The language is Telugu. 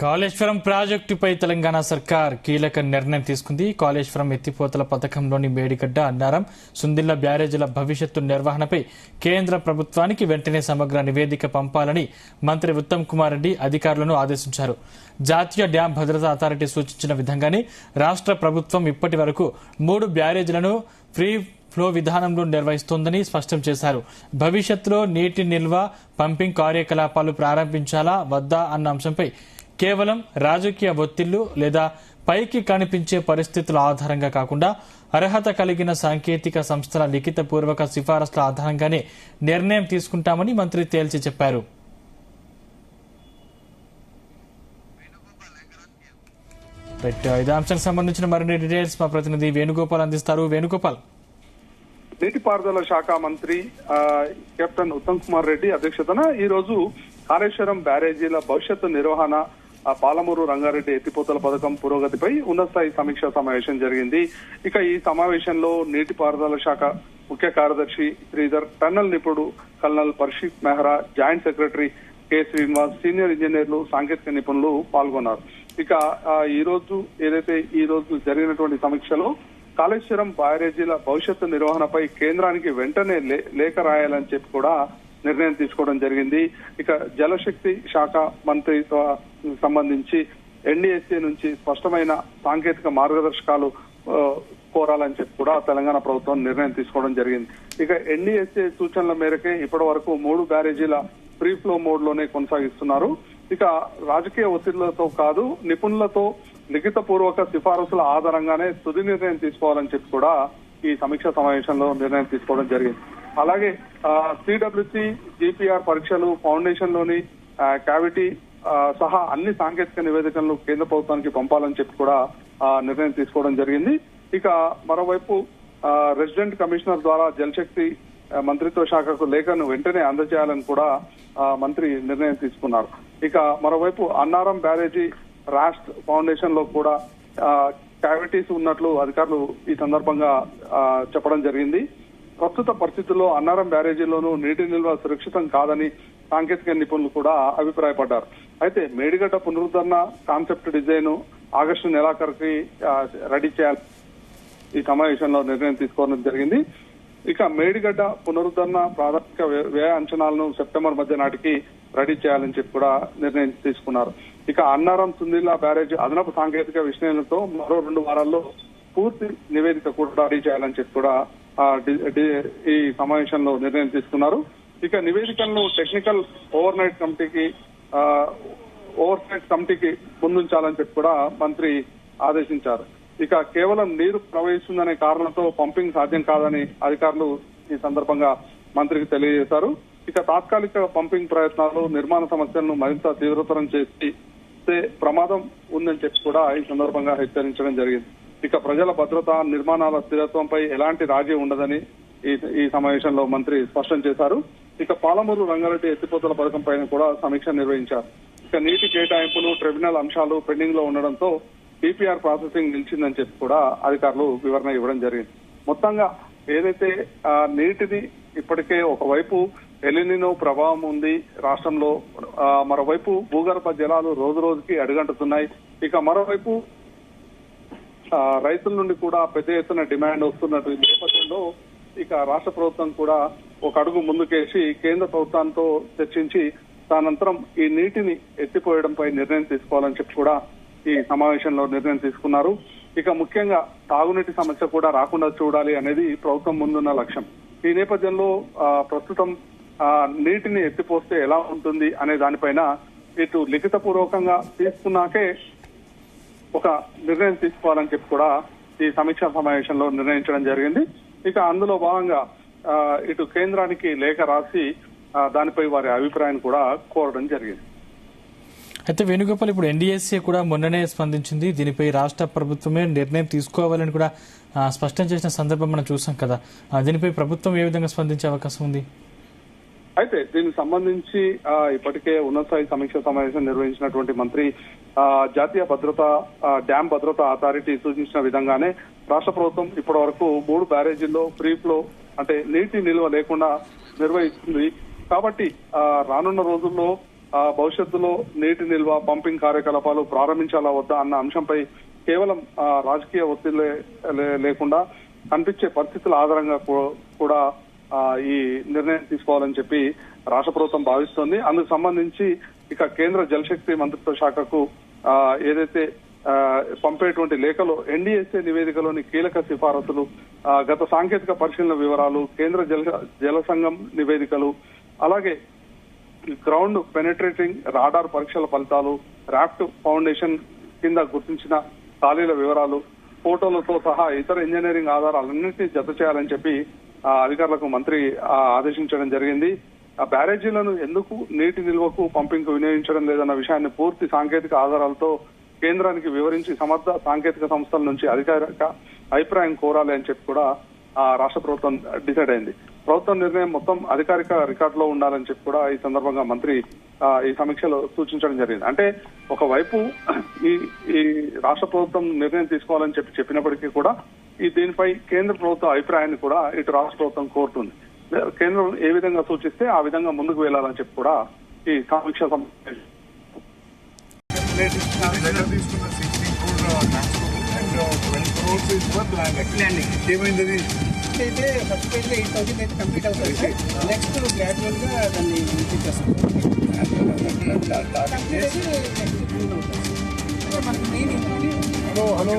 కాళేశ్వరం ప్రాజెక్టుపై తెలంగాణ సర్కార్ కీలక నిర్ణయం తీసుకుంది. కాళేశ్వరం ఎత్తిపోతల పథకంలోని మేడిగడ్డ, అన్నారం, సుందిళ్ల బ్యారేజీల భవిష్యత్తు నిర్వహణపై కేంద్ర ప్రభుత్వానికి వెంటనే సమగ్ర నివేదిక పంపాలని మంత్రి ఉత్తమ్ కుమార్ రెడ్డి అధికారులను ఆదేశించారు. జాతీయ డ్యాం భద్రతా అథారిటీ సూచించిన విధంగానే రాష్ట్ర ప్రభుత్వం ఇప్పటి వరకు 3 బ్యారేజీలను ఫ్రీ ఫ్లో విధానంలో నిర్వహిస్తోందని స్పష్టం చేశారు. భవిష్యత్తులో నీటి నిల్వ, పంపింగ్ కార్యకలాపాలు ప్రారంభించాలా వద్దా అన్న అంశంపై కేవలం రాజకీయ ఒత్తిళ్లు లేదా పైకి కనిపించే పరిస్థితుల ఆధారంగా కాకుండా అర్హత కలిగిన సాంకేతిక సంస్థల లిఖితపూర్వక సిఫారసుల ఆధారంగానే నిర్ణయం తీసుకుంటామని మంత్రి తేల్చి చెప్పారు. ఇదే అంశానికి సంబంధించిన మరిన్ని డీటెయిల్స్ మా ప్రతినిధి వేణుగోపాల్ అందిస్తారు. వేణుగోపాల్, నీటిపారుదల శాఖ మంత్రి కెప్టెన్ ఉత్తమ్ కుమార్ రెడ్డి అధ్యక్షతన ఈ రోజు కాళేశ్వరం బ్యారేజీల భవిష్యత్తు నిర్వహణ, పాలమూరు రంగారెడ్డి ఎత్తిపోతల పథకం పురోగతిపై ఉన్నత స్థాయి సమీక్షా సమావేశం జరిగింది. ఇక ఈ సమావేశంలో నీటిపారుదల శాఖ ముఖ్య కార్యదర్శి శ్రీధర్, టన్నల్ నిపుణుడు colonel Parshit Mehra, joint secretary K Srinivas, senior ఇంజనీర్లు, సాంకేతిక నిపుణులు పాల్గొన్నారు. ఇక ఈ రోజు జరిగినటువంటి సమీక్షలో కాళేశ్వరం బ్యారేజీల భవిష్యత్తు నిర్వహణపై కేంద్రానికి వెంటనే లేఖ రాయాలని చెప్పి కూడా నిర్ణయం తీసుకోవడం జరిగింది. ఇక జలశక్తి శాఖ మంత్రితో సంబంధించి ఎన్డీఎస్ఏ నుంచి స్పష్టమైన సాంకేతిక మార్గదర్శకాలు కోరాలని చెప్పి కూడా తెలంగాణ ప్రభుత్వం నిర్ణయం తీసుకోవడం జరిగింది. ఇక ఎన్డీఎస్ఏ సూచనల మేరకే ఇప్పటి వరకు 3 బ్యారేజీల ఫ్రీ ఫ్లో మోడ్ లోనే కొనసాగిస్తున్నారు. ఇక రాజకీయ ఒత్తిళ్లతో కాదు, నిపుణులతో లిఖితపూర్వక సిఫారసుల ఆధారంగానే తుది నిర్ణయం తీసుకోవాలని చెప్పి కూడా ఈ సమీక్షా సమావేశంలో నిర్ణయం తీసుకోవడం జరిగింది. అలాగే సిడబ్ల్యూసి, జీపీఆర్ పరీక్షలు, ఫౌండేషన్ లోని క్యావిటీ సహా అన్ని సాంకేతిక నివేదికలను కేంద్ర ప్రభుత్వానికి పంపాలని చెప్పి కూడా నిర్ణయం తీసుకోవడం జరిగింది. ఇక మరోవైపు రెసిడెంట్ కమిషనర్ ద్వారా జలశక్తి మంత్రిత్వ శాఖకు లేఖను వెంటనే అందజేయాలని కూడా మంత్రి నిర్ణయం తీసుకున్నారు. ఇక మరోవైపు అన్నారం బ్యారేజీ రాష్ట్ర ఫౌండేషన్ లో కూడా క్యావిటీస్ ఉన్నట్లు అధికారులు ఈ సందర్భంగా చెప్పడం జరిగింది. ప్రస్తుత పరిస్థితుల్లో అన్నారం బ్యారేజీలోనూ నీటి నిల్వ సురక్షితం కాదని సాంకేతిక నిపుణులు కూడా అభిప్రాయపడ్డారు. అయితే మేడిగడ్డ పునరుద్ధరణ కాన్సెప్ట్ డిజైన్ ఆగస్టు నెలాఖరుకి రెడీ చేయాలి ఈ సమావేశంలో నిర్ణయం తీసుకోవడం జరిగింది. ఇక మేడిగడ్డ పునరుద్ధరణ ప్రాథమిక వ్యయ అంచనాలను సెప్టెంబర్ మధ్య నాటికి రెడీ చేయాలని చెప్పి కూడా నిర్ణయం తీసుకున్నారు. ఇక అన్నారం, సుందిళ్ల బ్యారేజ్ అదనపు సాంకేతిక విశ్లేషణతో మరో 2 వారాల్లో పూర్తి నివేదిక కూడా రెడీ చేయాలని చెప్పి కూడా ఈ సమావేశంలో నిర్ణయం తీసుకున్నారు. ఇక నివేదికలను టెక్నికల్ ఓవర్సైట్ కమిటీకి ముందుంచాలని చెప్పి కూడా మంత్రి ఆదేశించారు. ఇక కేవలం నీరు ప్రవహిస్తుందనే కారణంతో పంపింగ్ సాధ్యం కాదని అధికారులు ఈ సందర్భంగా మంత్రికి తెలియజేశారు. ఇక తాత్కాలిక పంపింగ్ ప్రయత్నాలు నిర్మాణ సమస్యలను మరింత తీవ్రతరం చేస్తే ప్రమాదం ఉందని చెప్పి కూడా ఈ సందర్భంగా హెచ్చరించడం జరిగింది. ఇక ప్రజల భద్రత, నిర్మాణాల స్థిరత్వంపై ఎలాంటి రాజీ ఉండదని ఈ సమావేశంలో మంత్రి స్పష్టం చేశారు. ఇక పాలమూరు రంగారెడ్డి ఎత్తిపోతల పథకం పైన కూడా సమీక్ష నిర్వహించారు. ఇక నీటి కేటాయింపులు, ట్రిబ్యునల్ అంశాలు పెండింగ్ లో ఉండడంతో డిపిఆర్ ప్రాసెసింగ్ నిలిచిందని చెప్పి కూడా అధికారులు వివరణ ఇవ్వడం జరిగింది. మొత్తంగా ఏదైతే నీటిది ఇప్పటికే ఒకవైపు ఎలినినో ప్రభావం ఉంది రాష్ట్రంలో, మరోవైపు భూగర్భ జలాలు రోజు రోజుకి అడుగంటుతున్నాయి. ఇక మరోవైపు రైతుల నుండి కూడా పెద్ద ఎత్తున డిమాండ్ వస్తున్నట్టు నేపథ్యంలో ఇక రాష్ట్ర ప్రభుత్వం కూడా ఒక అడుగు ముందుకేసి కేంద్ర ప్రభుత్వంతో చర్చించి తదనంతరం ఈ నీటిని ఎత్తిపోయడంపై నిర్ణయం తీసుకోవాలని చెప్పి కూడా ఈ సమావేశంలో నిర్ణయం తీసుకున్నారు. ఇక ముఖ్యంగా తాగునీటి సమస్య కూడా రాకుండా చూడాలి అనేది ప్రభుత్వం ముందున్న లక్ష్యం. ఈ నేపథ్యంలో ప్రస్తుతం నీటిని ఎత్తిపోస్తే ఎలా ఉంటుంది అనే దానిపైన ఇటు లిఖితపూర్వకంగా తీసుకున్నాకే ఒక నిర్ణయం తీసుకోవాలని చెప్పి కూడా ఈ సమీక్షా సమావేశంలో నిర్ణయించడం జరిగింది. ఇక అందులో భాగంగా ఇటు కేంద్రానికి లేఖ రాసి దానిపై వారి అభిప్రాయాన్ని కూడా కోరడం జరిగింది. అయితే వేణుగోపాల్, ఇప్పుడు ఎన్డీఎస్ఏ కూడా మొన్ననే స్పందించింది. దీనిపై రాష్ట్ర ప్రభుత్వమే నిర్ణయం తీసుకోవాలని కూడా స్పష్టం చేసిన సందర్భం మనం చూసాం కదా. దీనిపై ప్రభుత్వం ఏ విధంగా స్పందించే అవకాశం ఉంది? అయితే దీనికి సంబంధించి ఇప్పటికే ఉన్నత స్థాయి సమీక్ష సమావేశం నిర్వహించినటువంటి మంత్రి జాతీయ డ్యాం భద్రతా అథారిటీ సూచించిన విధంగానే రాష్ట్ర ప్రభుత్వం ఇప్పటి వరకు 3 బ్యారేజీల్లో ఫ్రీ ఫ్లో అంటే నీటి నిల్వ లేకుండా నిర్వహిస్తుంది. కాబట్టి రానున్న రోజుల్లో భవిష్యత్తులో నీటి నిల్వ పంపింగ్ కార్యకలాపాలు ప్రారంభించాలా వద్దా అన్న అంశంపై కేవలం రాజకీయ ఒత్తిడి లేకుండా కనిపించే పరిస్థితుల ఆధారంగా కూడా ఈ నిర్ణయం తీసుకోవాలని చెప్పి రాష్ట్ర ప్రభుత్వం భావిస్తోంది. అందుకు సంబంధించి ఇక కేంద్ర జలశక్తి మంత్రిత్వ శాఖకు ఏదైతే పంపేటువంటి లేఖలో ఎన్డీఎస్ఏ నివేదికలోని కీలక సిఫారసులు, గత సాంకేతిక పరిశీలన వివరాలు, కేంద్ర జల సంఘం నివేదికలు, అలాగే గ్రౌండ్ పెనెట్రేటింగ్ రాడార్ పరీక్షల ఫలితాలు, రాఫ్ట్ ఫౌండేషన్ కింద గుర్తించిన ఖాళీల వివరాలు, ఫోటోలతో సహా ఇతర ఇంజనీరింగ్ ఆధారాలన్నింటినీ జత చేయాలని చెప్పి అధికారులకు మంత్రి ఆదేశించడం జరిగింది. ఆ బ్యారేజీలను ఎందుకు నీటి నిల్వకు పంపింగ్కు వినియోగించడం లేదన్న విషయాన్ని పూర్తి సాంకేతిక ఆధారాలతో కేంద్రానికి వివరించి సమర్థ సాంకేతిక సంస్థల నుంచి అధికారిక అభిప్రాయం కోరాలి అని చెప్పి కూడా రాష్ట్ర ప్రభుత్వం డిసైడ్ అయింది. ప్రభుత్వం నిర్ణయం మొత్తం అధికారిక రికార్డులో ఉండాలని చెప్పి కూడా ఈ సందర్భంగా మంత్రి ఈ సమీక్షలో సూచించడం జరిగింది. అంటే ఒకవైపు ఈ రాష్ట్ర ప్రభుత్వం నిర్ణయం తీసుకోవాలని చెప్పినప్పటికీ కూడా దీనిపై కేంద్ర ప్రభుత్వ అభిప్రాయాన్ని కూడా ఇటు రాష్ట్ర ప్రభుత్వం కోరుతుంది. కేంద్రం ఏ విధంగా సూచిస్తే ఆ విధంగా ముందుకు వెళ్లాలని చెప్పి కూడా ఈ సమీక్ష అయితే ఫస్ట్ పేజ్ 8,000 అయితే కంప్లీట్ అవుతుంది సార్. నెక్స్ట్ గ్రాడ్యువల్ గా దాన్ని చేస్తాం. మనకి మెయిన్ హలో